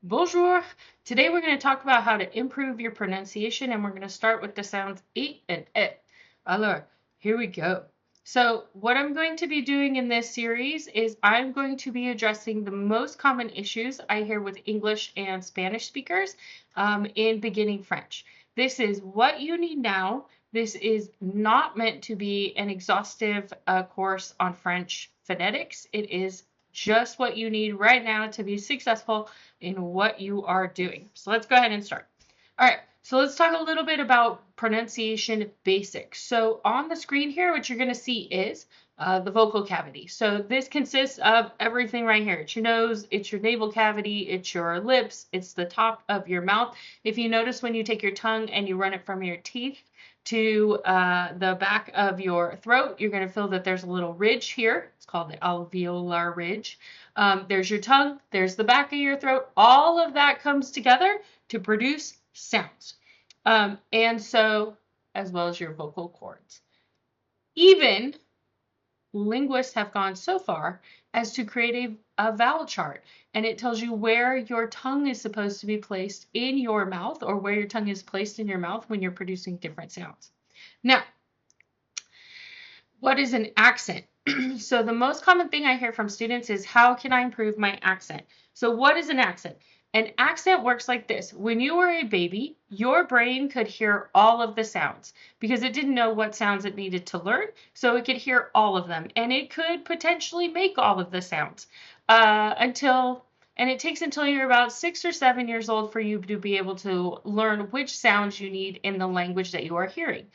Bonjour! Today we're going to talk about how to improve your pronunciation and we're going to start with the sounds E and E. Alors, here we go. So what I'm going to be doing in this series is I'm going to be addressing the most common issues I hear with English and Spanish speakers in beginning French. This is what you need now. This is not meant to be an exhaustive course on French phonetics. It is just what you need right now to be successful in what you are doing. So let's go ahead and start. All right, so let's talk a little bit about pronunciation basics. So on the screen here, what you're going to see is the vocal cavity. So this consists of everything right here. It's your nose, it's your navel cavity, it's your lips, it's the top of your mouth. If you notice when you take your tongue and you run it from your teeth to the back of your throat, you're going to feel that there's a little ridge here. It's called the alveolar ridge. There's your tongue, there's the back of your throat. All of that comes together to produce sounds. And so, as well as your vocal cords. Even linguists have gone so far as to create a vowel chart, and it tells you where your tongue is supposed to be placed in your mouth, or where your tongue is placed in your mouth when you're producing different sounds. Now, what is an accent? So the most common thing I hear from students is, how can I improve my accent? So what is an accent? An accent works like this. When you were a baby, your brain could hear all of the sounds because it didn't know what sounds it needed to learn, so it could hear all of them, and it could potentially make all of the sounds and it takes until you're about 6 or 7 years old for you to be able to learn which sounds you need in the language that you are hearing.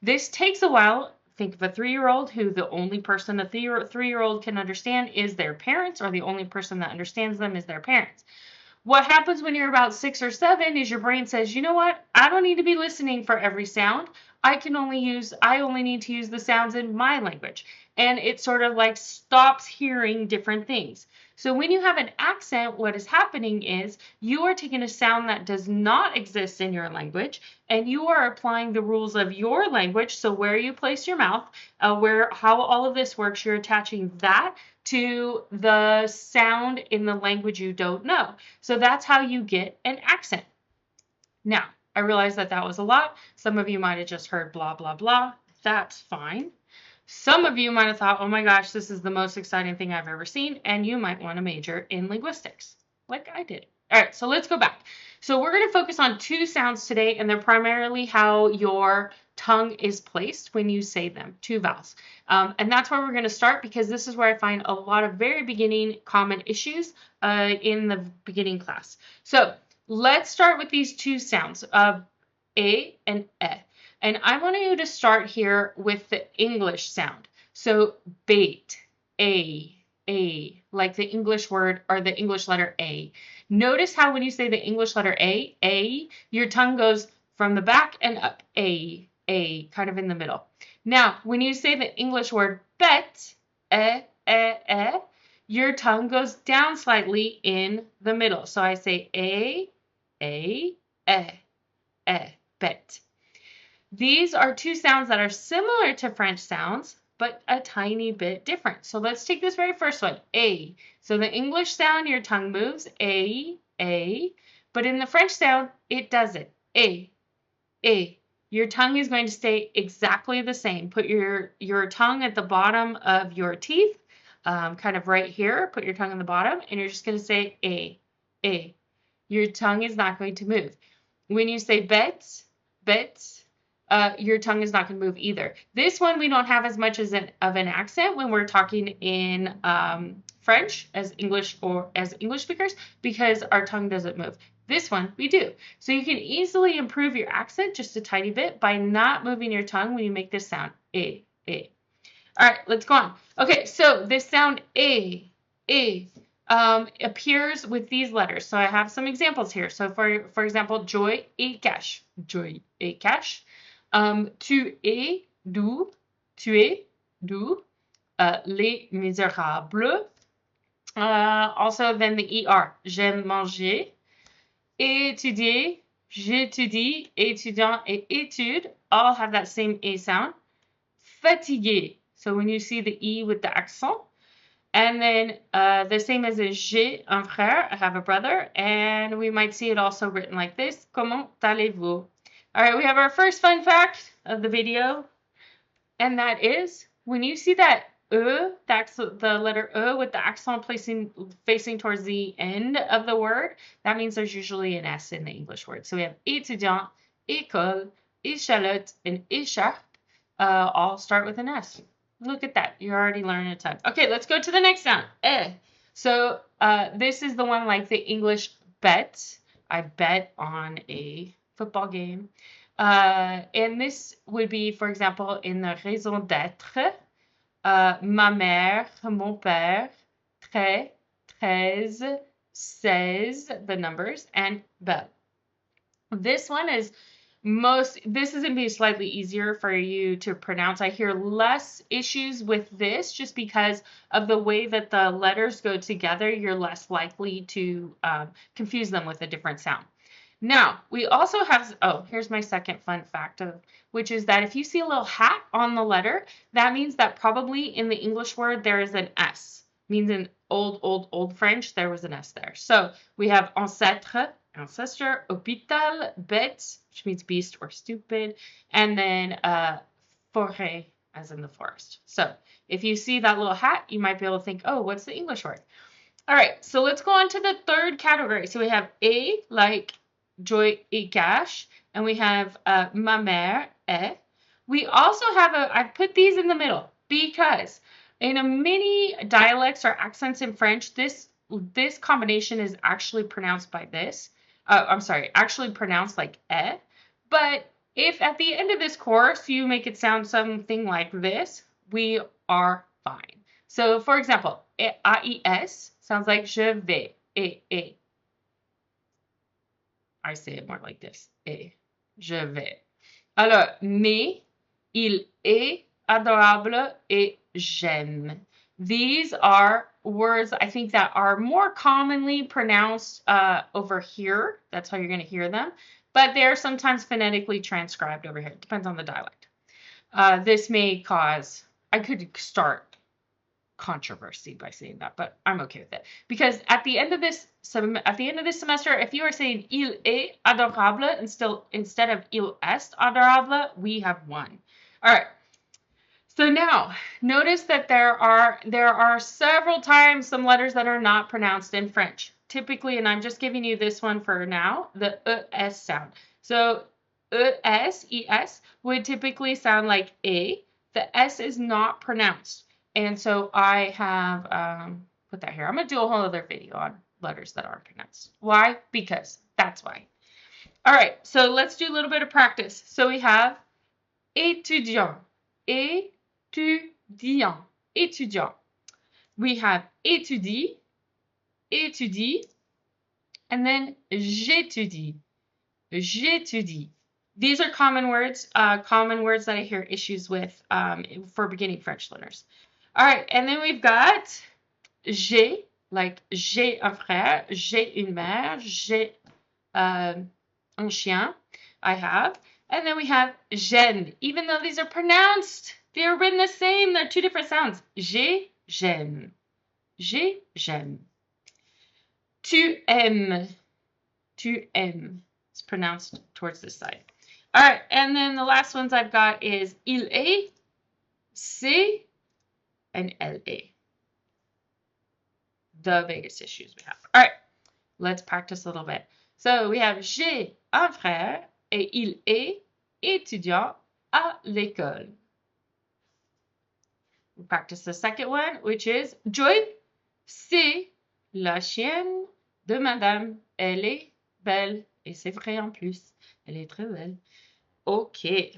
This takes a while. Think of a 3-year-old who the only person a 3-year-old can understand is their parents, or the only person that understands them is their parents. What happens when you're about 6 or 7 is your brain says, you know what? I don't need to be listening for every sound. I only need to use the sounds in my language. And it sort of like stops hearing different things. So when you have an accent, what is happening is you are taking a sound that does not exist in your language and you are applying the rules of your language. So where you place your mouth, how all of this works, you're attaching that to the sound in the language you don't know. So that's how you get an accent. Now, I realize that was a lot. Some of you might have just heard blah, blah, blah. That's fine. Some of you might have thought, oh my gosh, this is the most exciting thing I've ever seen, and you might want to major in linguistics, like I did. All right, so let's go back. So we're going to focus on 2 sounds today, and they're primarily how your tongue is placed when you say them, 2 vowels. And that's where we're going to start because this is where I find a lot of very beginning common issues in the beginning class. So let's start with these 2 sounds, A and E. And I want you to start here with the English sound. So bait, A, like the English word or the English letter A. Notice how when you say the English letter A, your tongue goes from the back and up, A, kind of in the middle. Now, when you say the English word bet, your tongue goes down slightly in the middle. So I say A, bet. These are 2 sounds that are similar to French sounds, but a tiny bit different. So let's take this very first one, A. So the English sound, your tongue moves, A, but in the French sound, it doesn't, A. Your tongue is going to stay exactly the same. Put your tongue at the bottom of your teeth, kind of right here. Put your tongue on the bottom, and you're just going to say A. Your tongue is not going to move. When you say bet, your tongue is not going to move either. This one we don't have as much of an accent when we're talking in French as English speakers because our tongue doesn't move. This one we do. So you can easily improve your accent just a tiny bit by not moving your tongue when you make this sound, A. All right, let's go on. Okay, so this sound A, appears with these letters. So I have some examples here. So for example, joy et cash. Tu es doux. Les Misérables. Also then the ER. J'aime manger. Étudier, j'étudie, étudiant et étude all have that same A sound. Fatigué. So when you see the E with the accent. And then the same as in j'ai un frère, I have a brother. And we might see it also written like this. Comment allez-vous? All right, we have our first fun fact of the video. And that is, when you see that that's the letter with the accent facing towards the end of the word, that means there's usually an S in the English word. So we have étudiant, école, échalote, and écharpe all start with an S. Look at that. You're already learning a ton. Okay, let's go to the next sound. So this is the one like the English bet. I bet on a football game. And this would be, for example, in the raison d'être, ma mère, mon père, très, treize, 16, the numbers, and belle. This one is this is going to be slightly easier for you to pronounce. I hear less issues with this just because of the way that the letters go together. You're less likely to confuse them with a different sound. Now, we also have, here's my second fun fact, which is that if you see a little hat on the letter, that means that probably in the English word there is an S. Means in old French, there was an S there. So we have ancêtre, ancestor, hôpital, bête, which means beast or stupid, and then forêt, as in the forest. So if you see that little hat, you might be able to think, oh, what's the English word? All right, so let's go on to the third category. So we have A, like Joy et cash, and we have ma mère est. We also have I've put these in the middle because in many dialects or accents in French, this combination is actually pronounced by this. Actually pronounced like eh. But if at the end of this course you make it sound something like this, we are fine. So for example, AIS sounds like je vais, et. I say it more like this. Et je vais. Alors, mais, il est adorable et j'aime. These are words I think that are more commonly pronounced over here. That's how you're going to hear them. But they're sometimes phonetically transcribed over here. It depends on the dialect. This may cause, I could start controversy by saying that, but I'm okay with it because at the end of this semester, if you are saying il est adorable instead of il est adorable, we have won. All right. So now notice that there are several times some letters that are not pronounced in French. Typically, and I'm just giving you this one for now, the es sound. So es would typically sound like a. The s is not pronounced. And so I have put that here. I'm going to do a whole other video on letters that aren't pronounced. Why? Because that's why. All right, so let's do a little bit of practice. So we have étudiant, étudiant, étudiant. We have étudie, étudie, and then j'étudie, j'étudie. These are common words that I hear issues with for beginning French learners. All right, and then we've got j'ai, like j'ai un frère, j'ai une mère, j'ai un chien, I have. And then we have j'aime. Even though these are pronounced, they're written the same. They're two different sounds. J'ai, j'aime. J'ai, j'aime. Tu aimes. Tu aimes. It's pronounced towards this side. All right, and then the last ones I've got is il est, c'est, and elle est. The biggest issues we have. All right, let's practice a little bit. So we have j'ai un frère et il est étudiant à l'école. We practice the second one, which is Joy, c'est la chienne de madame. Elle est belle. Et c'est vrai en plus. Elle est très belle. Okay,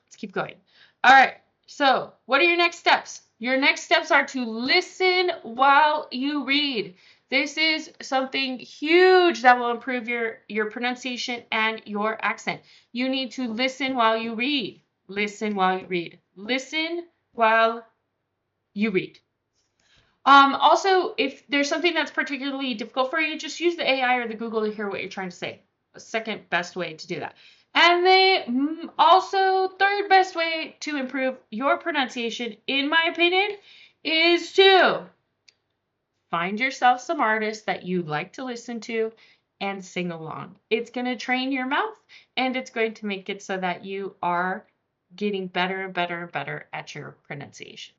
let's keep going. All right, so what are your next steps? Your next steps are to listen while you read. This is something huge that will improve your pronunciation and your accent. You need to listen while you read. Listen while you read. Listen while you read. Also, if there's something that's particularly difficult for you, just use the AI or the Google to hear what you're trying to say. A second best way to do that. And the also third best way to improve your pronunciation, in my opinion, is to find yourself some artists that you like to listen to and sing along. It's going to train your mouth and it's going to make it so that you are getting better and better and better at your pronunciation.